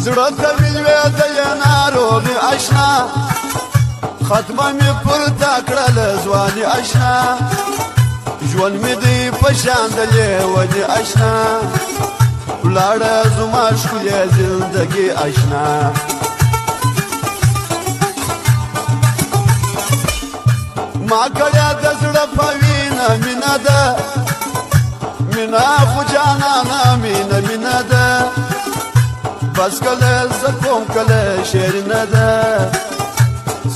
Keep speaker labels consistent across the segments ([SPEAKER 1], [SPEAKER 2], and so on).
[SPEAKER 1] زړه ته مې لوېده یې ناروغي اشنا ختمه مې پورته کړله ځواني اشنا ژوند مې دی په شان د لیوني اشنا ولاړه زما ښکلې زندګي اشنا ما کړې د زړه په وینه مینه ده مینه خو جانانه مینه ده بس کله زه کوم کله شیرینه ده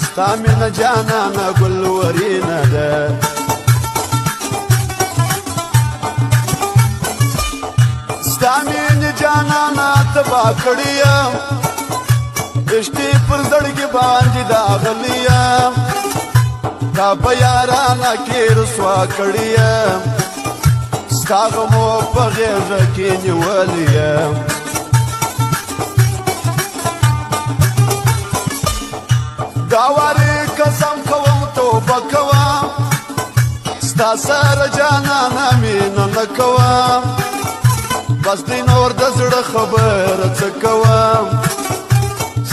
[SPEAKER 1] ستا مینه جانانه ګلورینه ده ستا مینې جانانه تبا کړی یم عشقي پر زړګي باندې داغلی یم تا په یارانه کې رسوا کړی یم ستا غمو په غېږه کې نیولی یم دا وارې قسم کوم توبه کوم ستا سره جانانه مینه نه کوم بس دی نور د زړه خبره څه کوم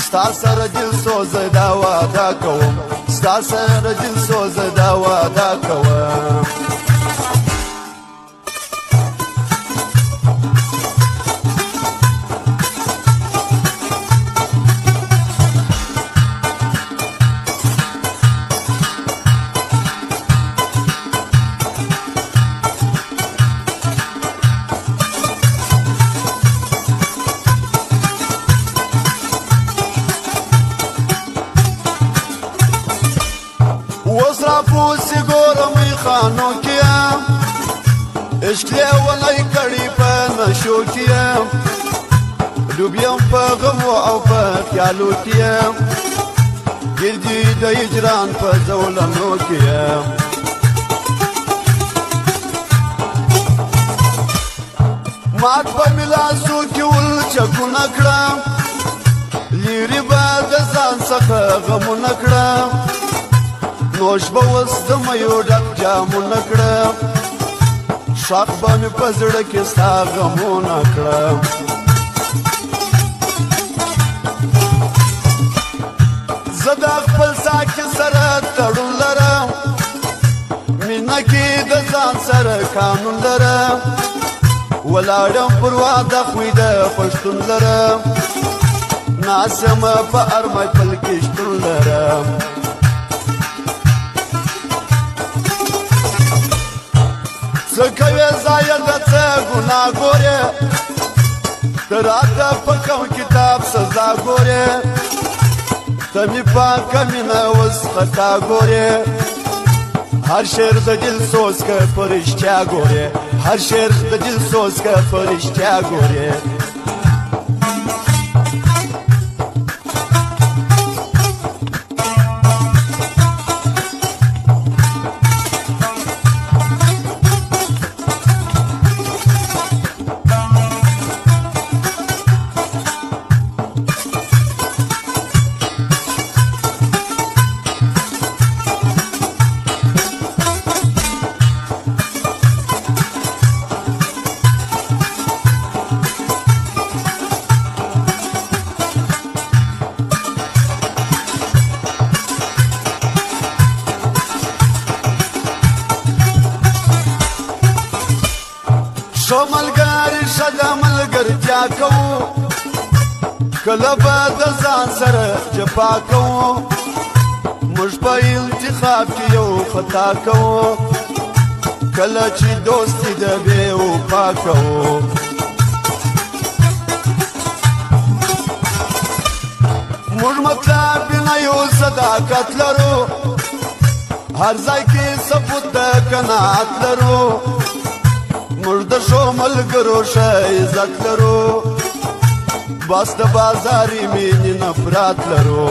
[SPEAKER 1] ستا سره دل سوزه دا واده کوم ستا سره دل سوزه دا واده کوم پوسی ګورم خانو کیم عشق لیونی کړي په نشو کیم ډوبیم په غمو او په خیالو کیم ګردي د هجران په زولنو کیم مات په ملاسو کې ولچکونه کړم لیرې به د ځان څخه غمونه کړم نوش به اوس د میو ډک جامونه کړم شاق به مې په زړه کې ستا غمونه کړم زه د خپل ساکي سره تړون لرم مینه کې د ځان سره قانون لرم ولاړم پر واده خوی د پښتون لرم ناسمه په ارمای پل کې شتون لرم څه کوې ځایه د څه ګناه ګورې ته راته په کوم کتاب سزا ګورې ته مې پاکه مینه اوس خطا ګورې هر شعر د دل سوز که په رښتیا ګورې هر شعر د دل سوز که په رښتیا ګورې شو ملګری ښه د ملګرتیا کوو کله به د ځان سره جفا کوو موږ په انتخاب کې یو خطا کوو کله چې دوستي د بې وفا کوو موږ مطلب نه یو صداقت لرو هر ځای کې ثبوت د قناعت لرو موږ د ښو ملګرو ښه عزت لرو بس د بازاري مینې نفرت لرو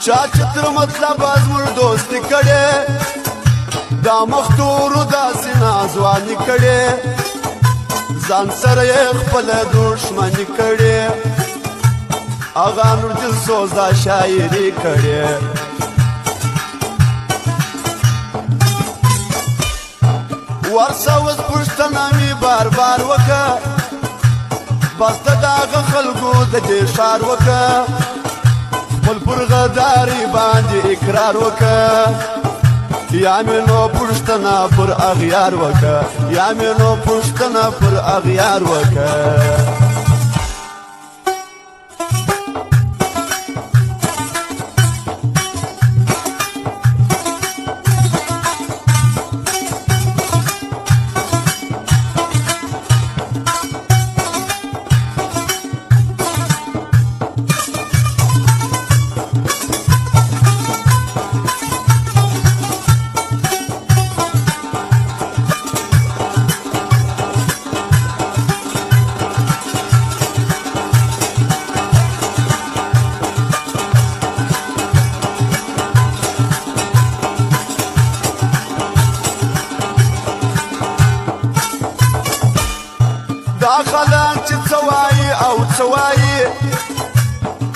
[SPEAKER 1] چا چې تر مطلبه زموږ دوستي کړې دا مختورو داسې ناځواني کړې ځان سره یې خپله دښمني کړې هغه نور دل سوز دا شاعري کړې ورسه اوس پوښتنه مې بار بار وکه بس د دغه خلکو د دې ښار وکه خپل پر غداري باندې اقرار وکه یا مې نو پوښتنه پر اغیار وکه یا مې نو پوښتنه پر اغیار وکه دا خلک چې څه وایي او څه وایي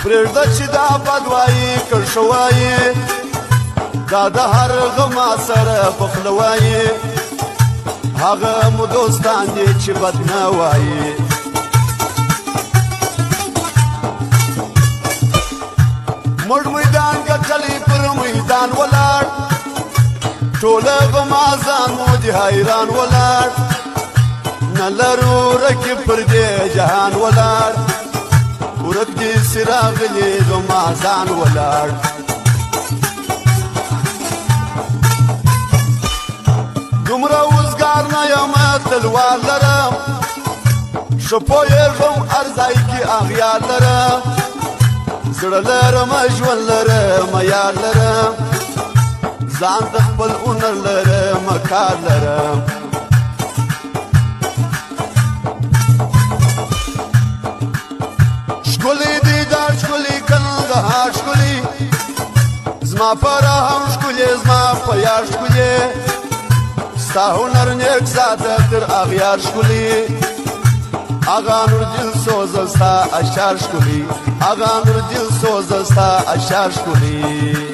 [SPEAKER 1] پرېږده چې دا بد وایي که ښه وایي دا د هر غما سره په خوله وایي هغه مو دوستان دي چې بد نه وایي موږ میدان ګټلی پر میدان ولاړ ټوله غمازان مو دي حیران ولاړ نلرو رکب پر دې جهان ولاړ ورک دې سراغلي غمازان ولاړ دومره وزګار نه یم تلوار لرم ښه پوهېږم هر ځای کې اغیار لرم زړه لرم ژوند لرم یار لرم ځان ته خپل هنر لرم کار لرم ښکلی دی دا ښکلی کندهار ښکلی زما فرهنګ ښکلی زما په یار ښکلی ستا هنر نیک ساده تر اغیار ښکلی اغا نور دل سوزه ستا اشعار ښکلی اغا نور دل سوزه ستا اشعار ښکلی